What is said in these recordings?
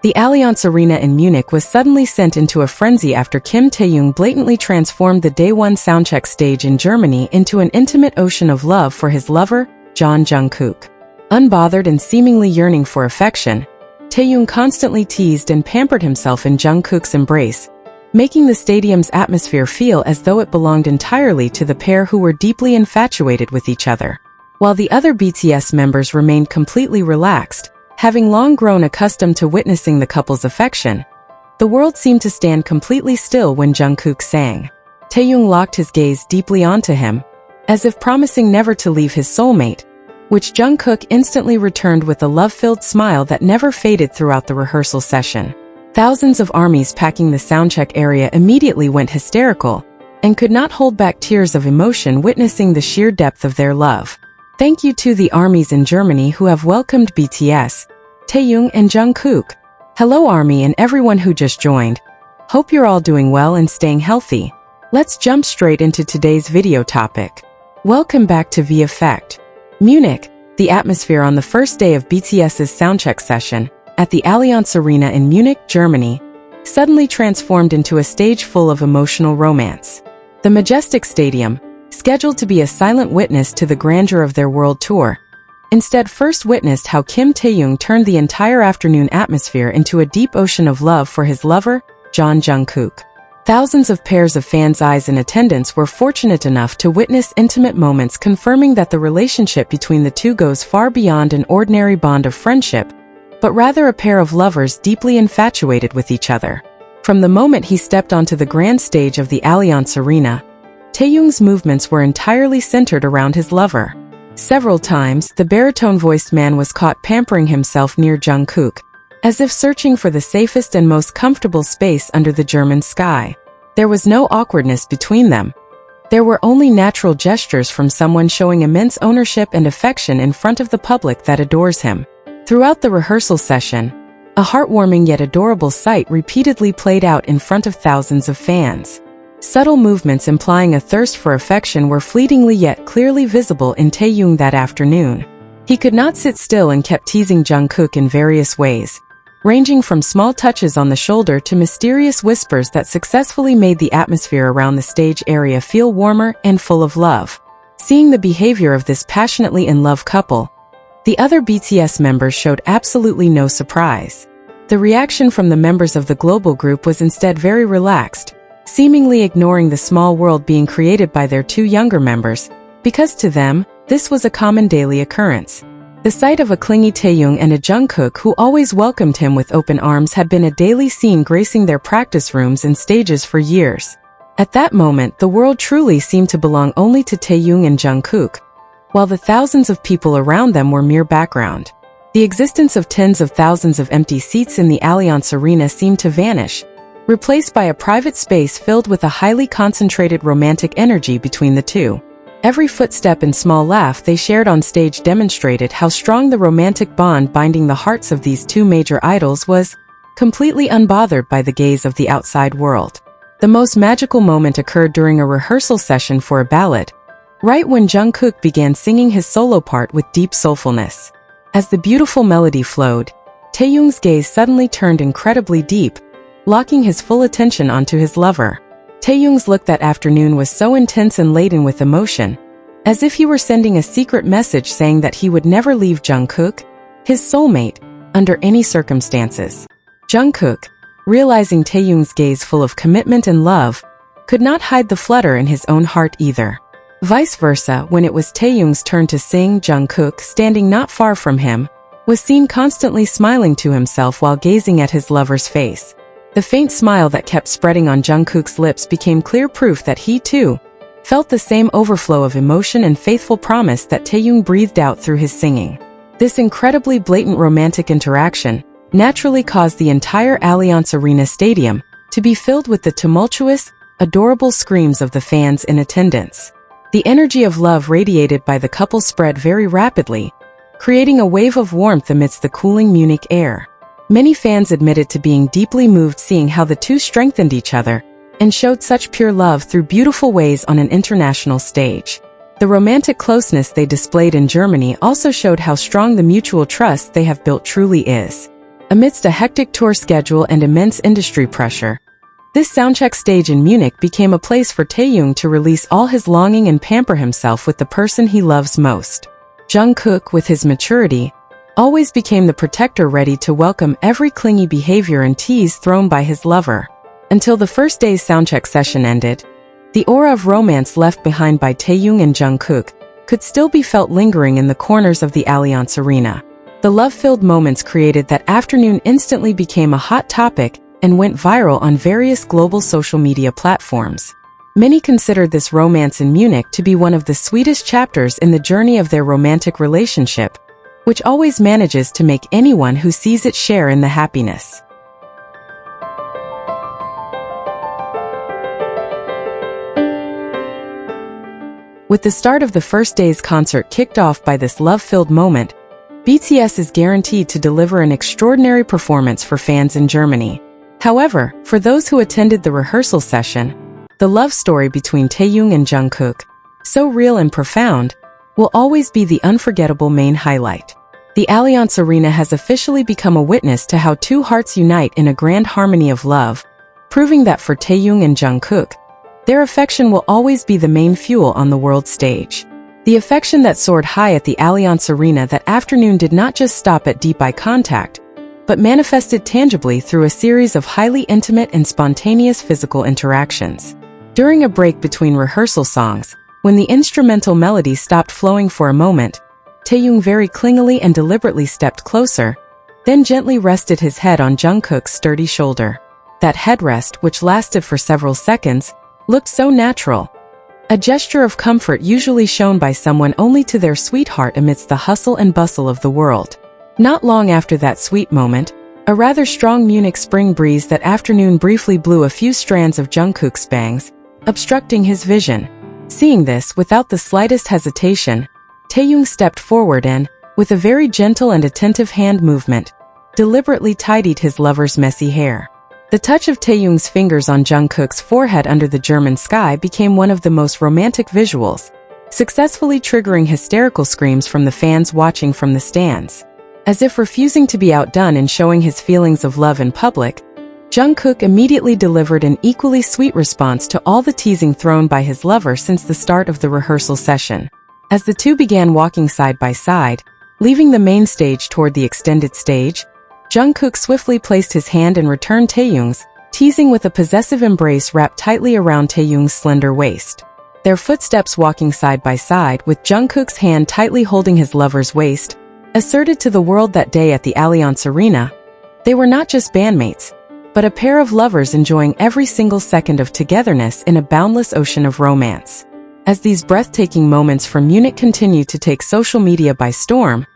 The Allianz Arena in Munich was suddenly sent into a frenzy after Kim Taehyung blatantly transformed the Day 1 Soundcheck stage in Germany into an intimate ocean of love for his lover, Jungkook. Unbothered and seemingly yearning for affection, Taehyung constantly teased and pampered himself in Jungkook's embrace, making the stadium's atmosphere feel as though it belonged entirely to the pair who were deeply infatuated with each other. While the other BTS members remained completely relaxed, having long grown accustomed to witnessing the couple's affection, the world seemed to stand completely still when Jungkook sang. Taehyung locked his gaze deeply onto him, as if promising never to leave his soulmate, which Jungkook instantly returned with a love-filled smile that never faded throughout the rehearsal session. Thousands of armies packing the soundcheck area immediately went hysterical, and could not hold back tears of emotion witnessing the sheer depth of their love. Thank you to the armies in Germany who have welcomed BTS, Taehyung and Jungkook. Hello Army and everyone who just joined. Hope you're all doing well and staying healthy. Let's jump straight into today's video topic. Welcome back to V Effect. Munich, the atmosphere on the first day of BTS's soundcheck session, at the Allianz Arena in Munich, Germany, suddenly transformed into a stage full of emotional romance. The majestic stadium, scheduled to be a silent witness to the grandeur of their world tour, instead first witnessed how Kim Taehyung turned the entire afternoon atmosphere into a deep ocean of love for his lover, Jungkook. Thousands of pairs of fans' eyes in attendance were fortunate enough to witness intimate moments confirming that the relationship between the two goes far beyond an ordinary bond of friendship, but rather a pair of lovers deeply infatuated with each other. From the moment he stepped onto the grand stage of the Allianz Arena, Taehyung's movements were entirely centered around his lover. Several times, the baritone-voiced man was caught pampering himself near Jungkook, as if searching for the safest and most comfortable space under the German sky. There was no awkwardness between them. There were only natural gestures from someone showing immense ownership and affection in front of the public that adores him. Throughout the rehearsal session, a heartwarming yet adorable sight repeatedly played out in front of thousands of fans. Subtle movements implying a thirst for affection were fleetingly yet clearly visible in Taehyung that afternoon. He could not sit still and kept teasing Jungkook in various ways, ranging from small touches on the shoulder to mysterious whispers that successfully made the atmosphere around the stage area feel warmer and full of love. Seeing the behavior of this passionately in love couple, the other BTS members showed absolutely no surprise. The reaction from the members of the global group was instead very relaxed, seemingly ignoring the small world being created by their two younger members, because to them, this was a common daily occurrence. The sight of a clingy Taehyung and a Jungkook who always welcomed him with open arms had been a daily scene gracing their practice rooms and stages for years. At that moment, the world truly seemed to belong only to Taehyung and Jungkook, while the thousands of people around them were mere background. The existence of tens of thousands of empty seats in the Allianz Arena seemed to vanish, replaced by a private space filled with a highly concentrated romantic energy between the two. Every footstep and small laugh they shared on stage demonstrated how strong the romantic bond binding the hearts of these two major idols was, completely unbothered by the gaze of the outside world. The most magical moment occurred during a rehearsal session for a ballad, right when Jungkook began singing his solo part with deep soulfulness. As the beautiful melody flowed, Taehyung's gaze suddenly turned incredibly deep, locking his full attention onto his lover. Taehyung's look that afternoon was so intense and laden with emotion, as if he were sending a secret message saying that he would never leave Jungkook, his soulmate, under any circumstances. Jungkook, realizing Taehyung's gaze full of commitment and love, could not hide the flutter in his own heart either. Vice versa, when it was Taehyung's turn to sing, Jungkook, standing not far from him, was seen constantly smiling to himself while gazing at his lover's face. The faint smile that kept spreading on Jungkook's lips became clear proof that he, too, felt the same overflow of emotion and faithful promise that Taehyung breathed out through his singing. This incredibly blatant romantic interaction naturally caused the entire Allianz Arena stadium to be filled with the tumultuous, adorable screams of the fans in attendance. The energy of love radiated by the couple spread very rapidly, creating a wave of warmth amidst the cooling Munich air. Many fans admitted to being deeply moved seeing how the two strengthened each other and showed such pure love through beautiful ways on an international stage. The romantic closeness they displayed in Germany also showed how strong the mutual trust they have built truly is. Amidst a hectic tour schedule and immense industry pressure, this soundcheck stage in Munich became a place for Taehyung to release all his longing and pamper himself with the person he loves most. Jungkook, with his maturity, always became the protector ready to welcome every clingy behavior and tease thrown by his lover. Until the first day's soundcheck session ended, the aura of romance left behind by Taehyung and Jungkook could still be felt lingering in the corners of the Allianz Arena. The love-filled moments created that afternoon instantly became a hot topic and went viral on various global social media platforms. Many considered this romance in Munich to be one of the sweetest chapters in the journey of their romantic relationship, which always manages to make anyone who sees it share in the happiness. With the start of the first day's concert kicked off by this love-filled moment, BTS is guaranteed to deliver an extraordinary performance for fans in Germany. However, for those who attended the rehearsal session, the love story between Taehyung and Jungkook, so real and profound, will always be the unforgettable main highlight. The Allianz Arena has officially become a witness to how two hearts unite in a grand harmony of love, proving that for Taehyung and Jungkook, their affection will always be the main fuel on the world stage. The affection that soared high at the Allianz Arena that afternoon did not just stop at deep eye contact, but manifested tangibly through a series of highly intimate and spontaneous physical interactions. During a break between rehearsal songs, when the instrumental melody stopped flowing for a moment, Taehyung very clingily and deliberately stepped closer, then gently rested his head on Jungkook's sturdy shoulder. That headrest, which lasted for several seconds, looked so natural. A gesture of comfort usually shown by someone only to their sweetheart amidst the hustle and bustle of the world. Not long after that sweet moment, a rather strong Munich spring breeze that afternoon briefly blew a few strands of Jungkook's bangs, obstructing his vision. Seeing this, without the slightest hesitation, Taehyung stepped forward and, with a very gentle and attentive hand movement, deliberately tidied his lover's messy hair. The touch of Taehyung's fingers on Jungkook's forehead under the German sky became one of the most romantic visuals, successfully triggering hysterical screams from the fans watching from the stands. As if refusing to be outdone in showing his feelings of love in public, Jungkook immediately delivered an equally sweet response to all the teasing thrown by his lover since the start of the rehearsal session. As the two began walking side by side, leaving the main stage toward the extended stage, Jungkook swiftly placed his hand and returned Taehyung's, teasing with a possessive embrace wrapped tightly around Taehyung's slender waist. Their footsteps walking side by side, with Jungkook's hand tightly holding his lover's waist, asserted to the world that day at the Allianz Arena, they were not just bandmates, but a pair of lovers enjoying every single second of togetherness in a boundless ocean of romance. As these breathtaking moments from Munich continue to take social media by storm,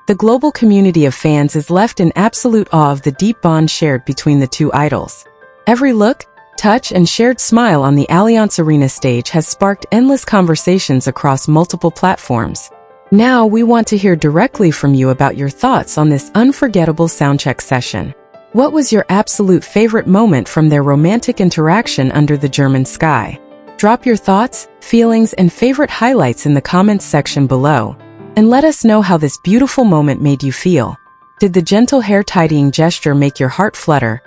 the global community of fans is left in absolute awe of the deep bond shared between the two idols. Every look, touch, and shared smile on the Allianz Arena stage has sparked endless conversations across multiple platforms. Now we want to hear directly from you about your thoughts on this unforgettable soundcheck session. What was your absolute favorite moment from their romantic interaction under the German sky? Drop your thoughts, feelings, and favorite highlights in the comments section below, and let us know how this beautiful moment made you feel. Did the gentle hair tidying gesture make your heart flutter?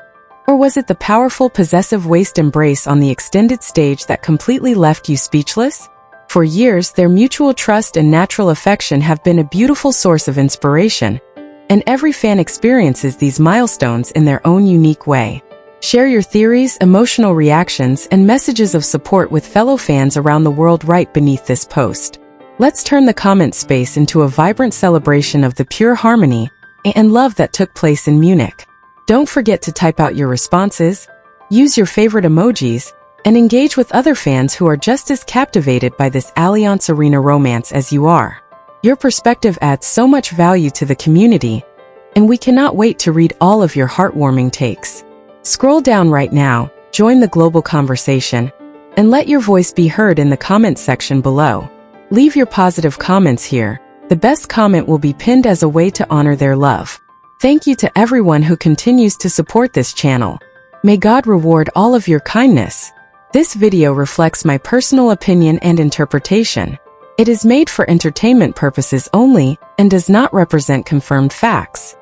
Or was it the powerful possessive waist embrace on the extended stage that completely left you speechless? For years, their mutual trust and natural affection have been a beautiful source of inspiration, and every fan experiences these milestones in their own unique way. Share your theories, emotional reactions, and messages of support with fellow fans around the world right beneath this post. Let's turn the comment space into a vibrant celebration of the pure harmony and love that took place in Munich. Don't forget to type out your responses, use your favorite emojis, and engage with other fans who are just as captivated by this Allianz Arena romance as you are. Your perspective adds so much value to the community, and we cannot wait to read all of your heartwarming takes. Scroll down right now, join the global conversation, and let your voice be heard in the comments section below. Leave your positive comments here. The best comment will be pinned as a way to honor their love. Thank you to everyone who continues to support this channel. May God reward all of your kindness. This video reflects my personal opinion and interpretation. It is made for entertainment purposes only and does not represent confirmed facts.